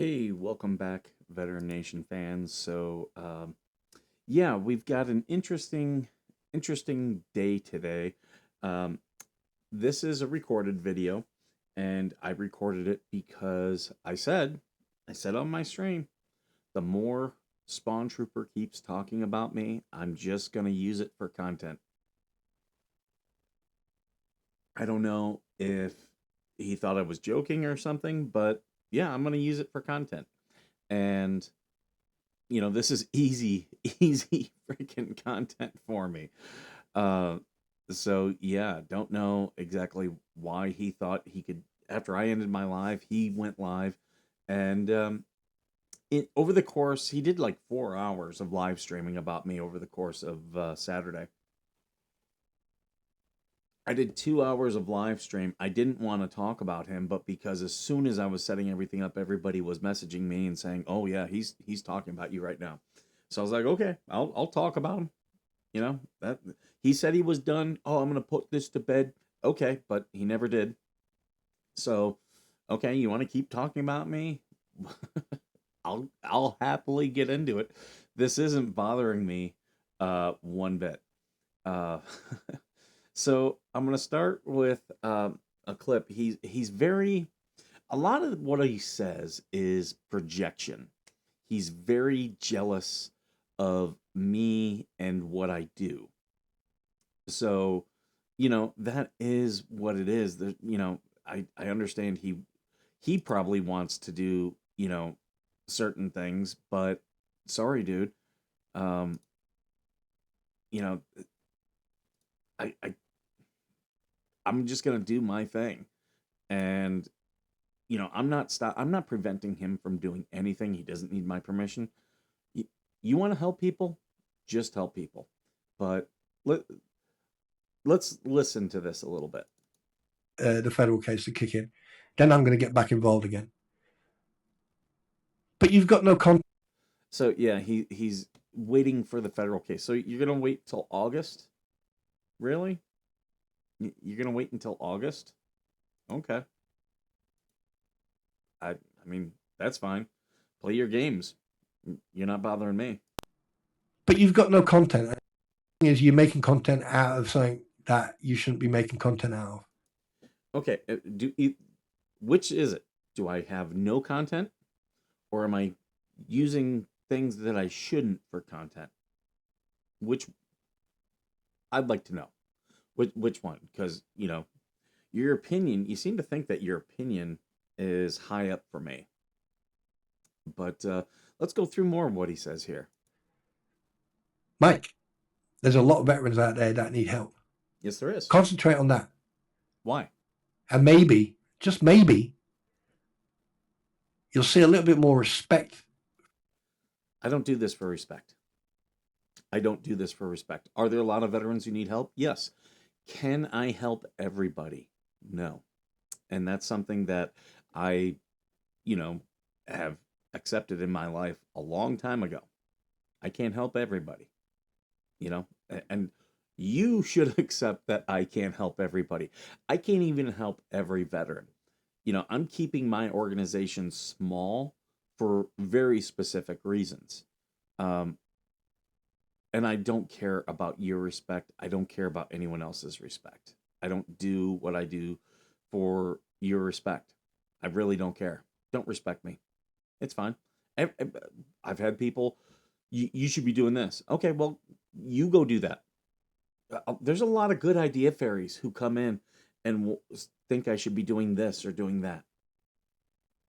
Hey, welcome back, Veteran Nation fans. Yeah, we've got an interesting day today. Um, this is a recorded video, and I recorded it because I said on my stream, the more Spawntrooper keeps talking about me, I'm just gonna use it for content. I don't know if he thought I was joking or something, but yeah, I'm gonna use it for content. And this is easy, easy freaking content for me. Uh, so yeah, don't know exactly why he thought he could. After I ended my live, he went live, and over the course, he did like 4 hours of live streaming about me over the course of Saturday. I did 2 hours of live stream. I didn't want to talk about him, but because as soon as I was setting everything up, everybody was messaging me and saying, "Oh yeah, he's talking about you right now." So I was like, "Okay, I'll talk about him." That he said he was done. Oh, I'm gonna put this to bed. Okay, but he never did. So, okay, you want to keep talking about me? I'll happily get into it. This isn't bothering me one bit. Uh So I'm gonna start with a clip. He's very a lot of what he says is projection. He's very jealous of me and what I do. So, that is what it is. I understand he probably wants to do, certain things, but sorry, dude. Um, you know, I I'm just gonna do my thing. And I'm not preventing him from doing anything. He doesn't need my permission. You want to help people? Just help people. But let let's listen to this a little bit. The federal case to kick in. Then I'm going to get back involved again. But you've got no content. So yeah, he's waiting for the federal case. So you're gonna wait till August? Really? You're gonna wait until August? Okay. I mean, that's fine. Play your games. You're not bothering me. But you've got no content. The thing is, you're making content out of something that you shouldn't be making content out of. Okay. Which is it? Do I have no content, or am I using things that I shouldn't for content? Which I'd like to know. Which one? Because your opinion. You seem to think that your opinion is high up for me. But let's go through more of what he says here. Mike, there's a lot of veterans out there that need help. Yes, there is. Concentrate on that. Why? And maybe, just maybe, you'll see a little bit more respect. I don't do this for respect. I don't do this for respect. Are there a lot of veterans who need help? Yes. Can I help everybody? No. And that's something that I, you know, have accepted in my life a long time ago. I can't help everybody, and you should accept that I can't help everybody. I can't even help every veteran. I'm keeping my organization small for very specific reasons. Um, and I don't care about your respect. I don't care about anyone else's respect. I don't do what I do for your respect. I really don't care. Don't respect me. It's fine. I've had people, you should be doing this. Okay, well, you go do that. There's a lot of good idea fairies who come in and think I should be doing this or doing that.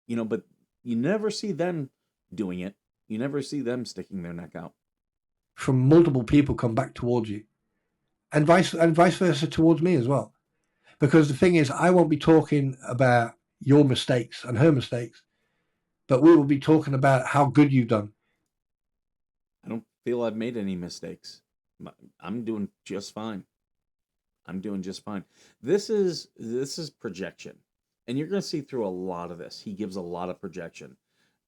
But you never see them doing it. You never see them sticking their neck out. From multiple people come back towards you, and vice versa towards me as well. Because the thing is, I won't be talking about your mistakes and her mistakes, but we will be talking about how good you've done. I don't feel I've made any mistakes. I'm doing just fine. I'm doing just fine. This is projection, and you're going to see through a lot of this. He gives a lot of projection,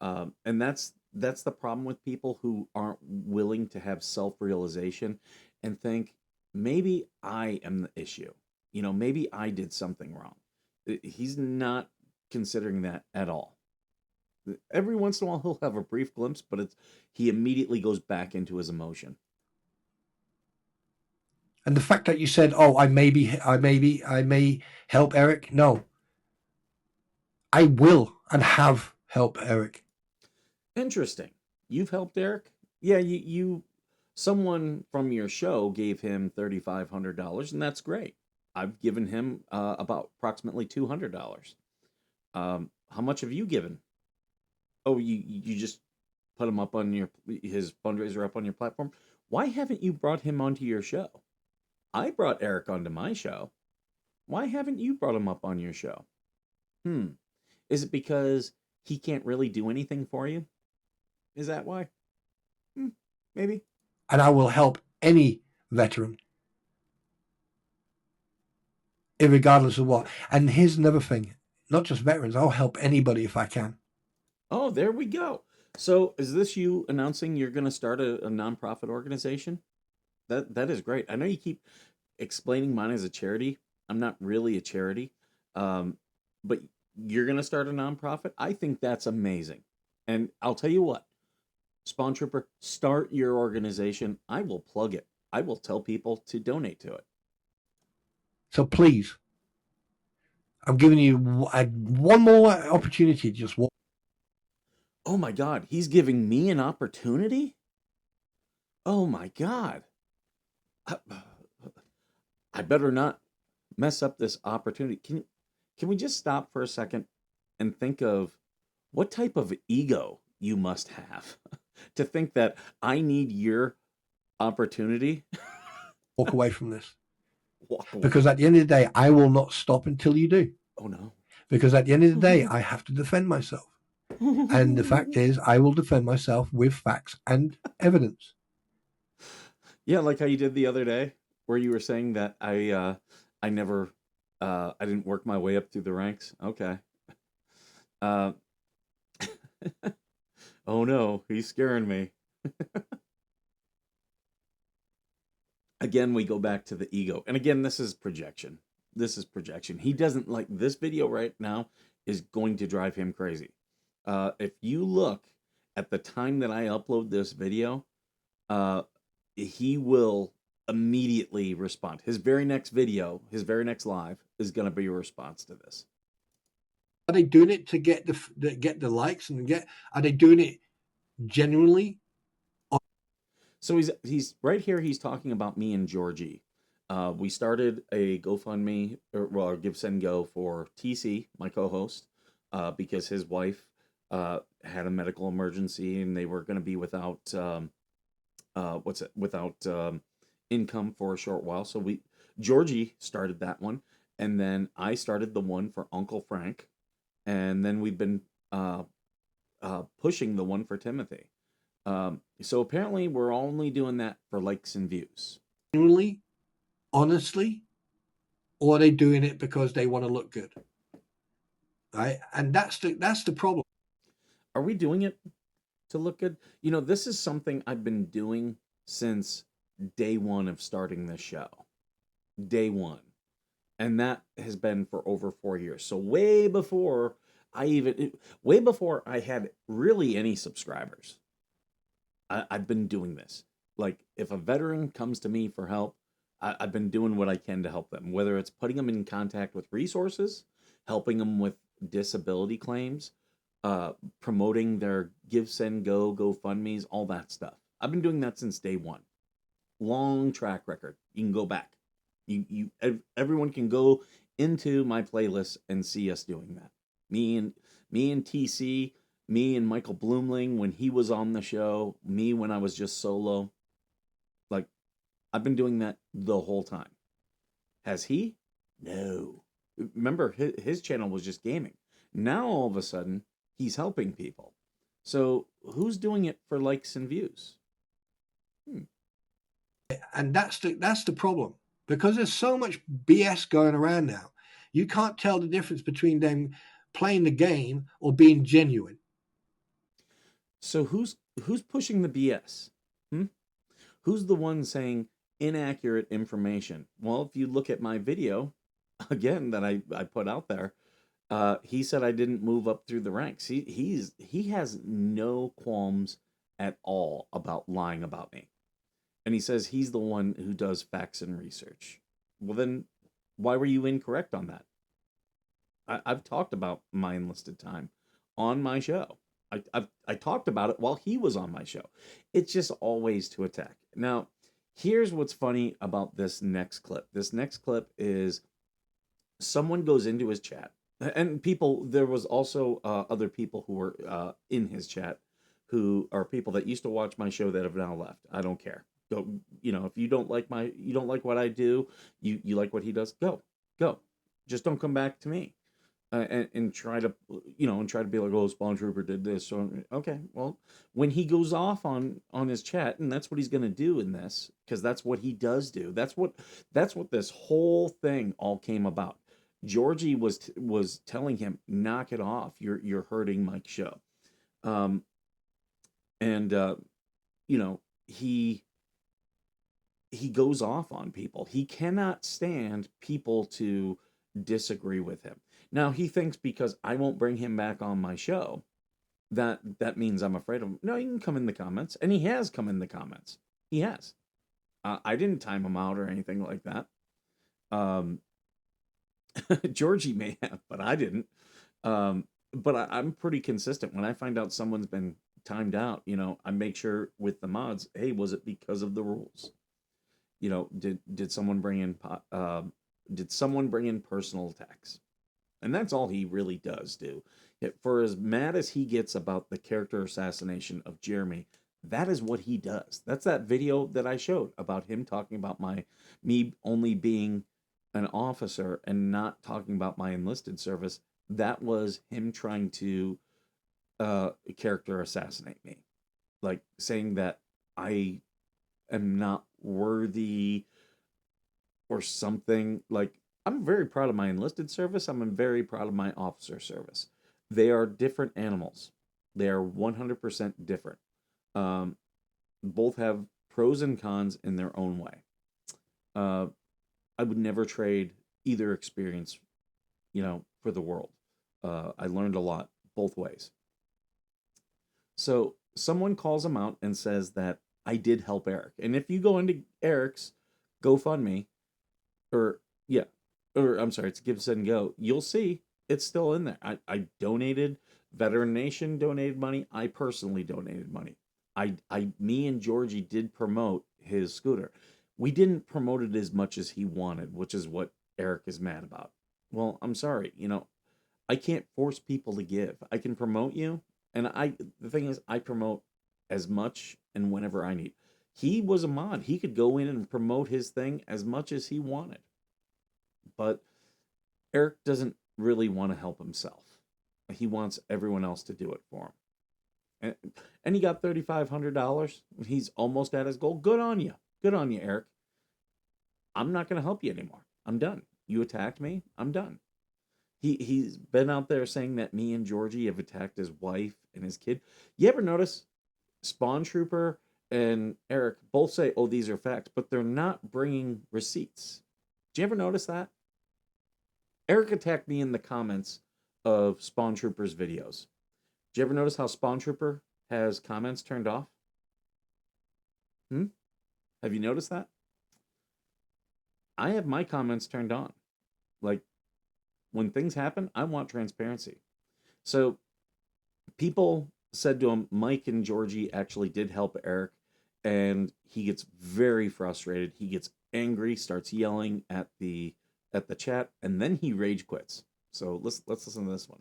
and that's the problem with people who aren't willing to have self realization and think maybe I am the issue. Maybe I did something wrong. He's not considering that at all. Every once in a while, he'll have a brief glimpse, but he immediately goes back into his emotion. And the fact that you said, "Oh, I may help Eric," no, I will and have helped Eric. Interesting. You've helped Eric? Yeah, someone from your show gave him $3,500, and that's great. I've given him about approximately $200. How much have you given? Oh, you just put him up on his fundraiser up on your platform. Why haven't you brought him onto your show? I brought Eric onto my show. Why haven't you brought him up on your show? Hmm. Is it because he can't really do anything for you? Is that why? Maybe. And I will help any veteran, irregardless of what. And here's another thing: not just veterans. I'll help anybody if I can. Oh, there we go. So, is this you announcing you're going to start a nonprofit organization? That is great. I know you keep explaining mine as a charity. I'm not really a charity, but you're going to start a nonprofit. I think that's amazing. And I'll tell you what, Spawntrooper, start your organization. I will plug it. I will tell people to donate to it. So please, I'm giving you one more opportunity. Just one. Oh my God, he's giving me an opportunity? Oh my God. I, I better not mess up this opportunity. Can we just stop for a second and think of what type of ego you must have to think that I need your opportunity? Walk away from this. Walk away. Because at the end of the day, I will not stop until you do. Oh no. Because at the end of the day, I have to defend myself. And the fact is, I will defend myself with facts and evidence. Yeah, like how you did the other day, where you were saying that I never I didn't work my way up through the ranks. Okay. Uh, oh no, he's scaring me. Again, we go back to the ego. And again, this is projection. This is projection. He doesn't like this video right now is going to drive him crazy. If you look at the time that I upload this video, he will immediately respond. His very next video, his very next live is going to be a response to this. Are they doing it to get the likes and are they doing it genuinely? So he's right here. He's talking about me and Georgie. We started a GoFundMe or Give Send Go for TC, my co-host, because his wife had a medical emergency and they were going to be without income for a short while. So Georgie started that one, and then I started the one for Uncle Frank, and then we've been pushing the one for Timothy. So apparently we're only doing that for likes and views. Genuinely, honestly, or are they doing it because they want to look good? Right? And that's the problem. Are we doing it to look good? You know, this is something I've been doing since day one of starting this show. Day one. And that has been for over 4 years. So way before I had really any subscribers. I've been doing this. Like, if a veteran comes to me for help, I've been doing what I can to help them, whether it's putting them in contact with resources, helping them with disability claims, promoting their Give, Send, Go, GoFundMes, all that stuff. I've been doing that since day one. Long track record. You can go back. Everyone can go into my playlist and see us doing that. Me and TC, me and Michael Bloomling when he was on the show, me when I was just solo. Like, I've been doing that the whole time. Has he? No. Remember, his channel was just gaming. Now all of a sudden, he's helping people. So who's doing it for likes and views? And that's the problem, because there's so much BS going around now. You can't tell the difference between them playing the game or being genuine. So who's pushing the BS? Who's the one saying inaccurate information? Well, if you look at my video again that I put out there, He said I didn't move up through the ranks. He has no qualms at all about lying about me. And he says he's the one who does facts and research. Well, then why were you incorrect on that? I've talked about my enlisted time on my show. I talked about it while he was on my show. It's just always to attack. Now, here's what's funny about this next clip. This next clip is someone goes into his chat, and people. There was also other people who were in his chat, who are people that used to watch my show that have now left. I don't care. Go. If you don't like what I do, you like what he does. Go. Just don't come back to me and try to be like, oh, Spawntrooper did this. So okay, well, when he goes off on his chat, and that's what he's going to do in this, because that's what he does do. That's what this whole thing all came about. Georgie was telling him, knock it off. You're hurting Mike's show. And he goes off on people. He cannot stand people to disagree with him. Now he thinks because I won't bring him back on my show, that means I'm afraid of him. No, he can come in the comments, and he has come in the comments. He has. I didn't time him out or anything like that. Georgie may have, but I didn't. But I'm pretty consistent. When I find out someone's been timed out, I make sure with the mods, hey, was it because of the rules? Did someone bring in personal attacks? And that's all he really does do. For as mad as he gets about the character assassination of Jeremy, that is what he does. That's that video that I showed about him talking about me only being an officer and not talking about my enlisted service. That was him trying to character assassinate me, like saying that I am not worthy or something. Like, I'm very proud of my enlisted service. I'm very proud of my officer service. They are different animals. They are 100% different. Both have pros and cons in their own way. I would never trade either experience, for the world. I learned a lot both ways. So someone calls him out and says that I did help Eric. And if you go into Eric's GoFundMe, I'm sorry, it's Give, Send, Go, you'll see it's still in there. I donated. Veteran Nation donated money. I personally donated money. Me and Georgie did promote his scooter. We didn't promote it as much as he wanted, which is what Eric is mad about. Well, I'm sorry, I can't force people to give. I can promote you, and the thing is, I promote as much and whenever I need. He was a mod. He could go in and promote his thing as much as he wanted. But Eric doesn't really want to help himself. He wants everyone else to do it for him. And he got $3,500. He's almost at his goal. Good on you. Good on you, Eric. I'm not going to help you anymore. I'm done. You attacked me. I'm done. He's been out there saying that me and Georgie have attacked his wife and his kid. You ever notice Spawntrooper and Eric both say, oh, these are facts, but they're not bringing receipts. Did you ever notice that? Eric attacked me in the comments of Spawntrooper's videos. Did you ever notice how Spawntrooper has comments turned off? Have you noticed that? I have my comments turned on. Like, when things happen, I want transparency. So people said to him, Mike and Georgie actually did help Eric, and he gets very frustrated. He gets angry, starts yelling at the chat, and then he rage quits. So let's listen to this one.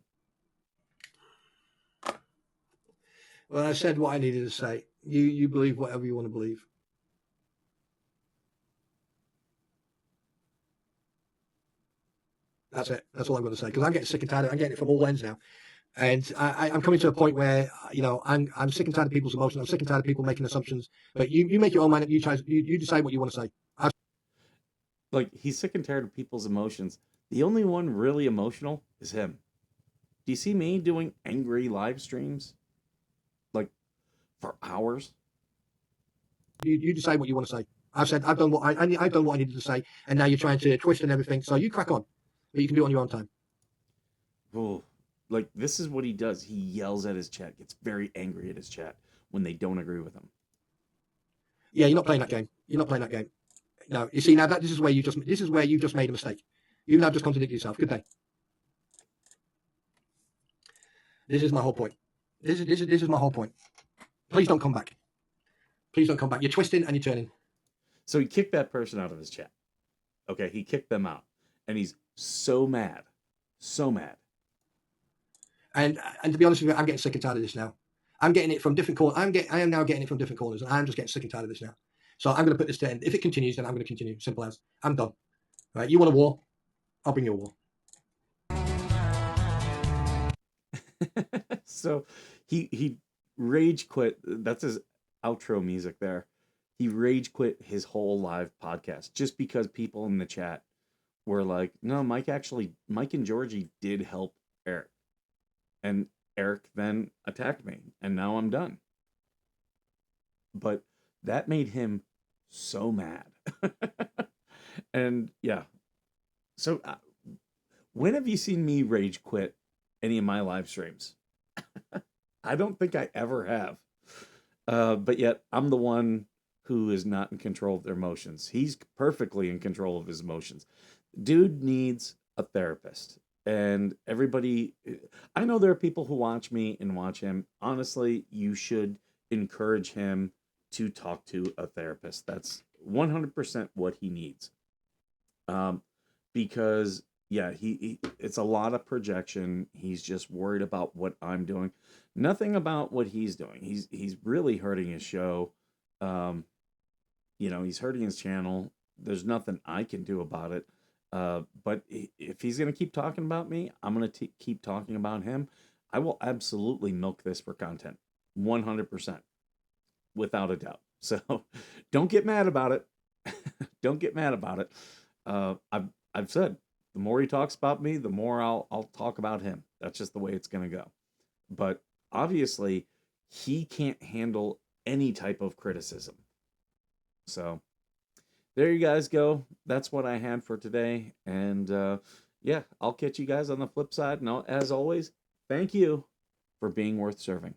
Well, I said what I needed to say. You believe whatever you want to believe. That's it. That's all I'm going to say. Because I'm getting sick and tired. I'm getting it from all ends now. And I'm coming to a point where, I'm sick and tired of people's emotions. I'm sick and tired of people making assumptions. But you make your own mind up. You decide what you want to say. Like, he's sick and tired of people's emotions. The only one really emotional is him. Do you see me doing angry live streams? Like, for hours? You decide what you want to say. I've said, I've done what I've done what I needed to say. And now you're trying to twist and everything. So you crack on. But you can do it on your own time. Oh, like this is what he does. He yells at his chat, gets very angry at his chat when they don't agree with him. Yeah, you're not playing that game. You're not playing that game. No, you see now that this is where you just made a mistake. You've now just contradicted yourself. Good day. This is my whole point. This is my whole point. Please don't come back. Please don't come back. You're twisting and you're turning. So he kicked that person out of his chat. Okay, he kicked them out, and he's so mad, so mad. And to be honest with you, I'm getting sick and tired of this now. I'm getting it from different corners. I am now getting it from different corners, and I'm just getting sick and tired of this now. So I'm going to put this to end. If it continues, then I'm going to continue. Simple as. I'm done. Right? You want a war? I'll bring you a war. So he rage quit. That's his outro music there. He rage quit his whole live podcast just because people in the chat were like, no, Mike and Georgie did help Eric. And Eric then attacked me, and now I'm done. But that made him so mad. And yeah. So when have you seen me rage quit any of my live streams? I don't think I ever have. But yet I'm the one who is not in control of their emotions. He's perfectly in control of his emotions. Dude needs a therapist. And everybody, I know there are people who watch me and watch him. Honestly, you should encourage him to talk to a therapist. That's 100% what he needs. Because yeah, he it's a lot of projection. He's just worried about what I'm doing. Nothing about what he's doing. He's really hurting his show. He's hurting his channel. There's nothing I can do about it. But if he's going to keep talking about me, I'm going to keep talking about him. I will absolutely milk this for content. 100%. Without a doubt. So don't get mad about it. Don't get mad about it. I've said the more he talks about me, the more I'll talk about him. That's just the way it's going to go. But obviously, he can't handle any type of criticism. So there you guys go. That's what I had for today. And yeah, I'll catch you guys on the flip side. And as always, thank you for being worth serving.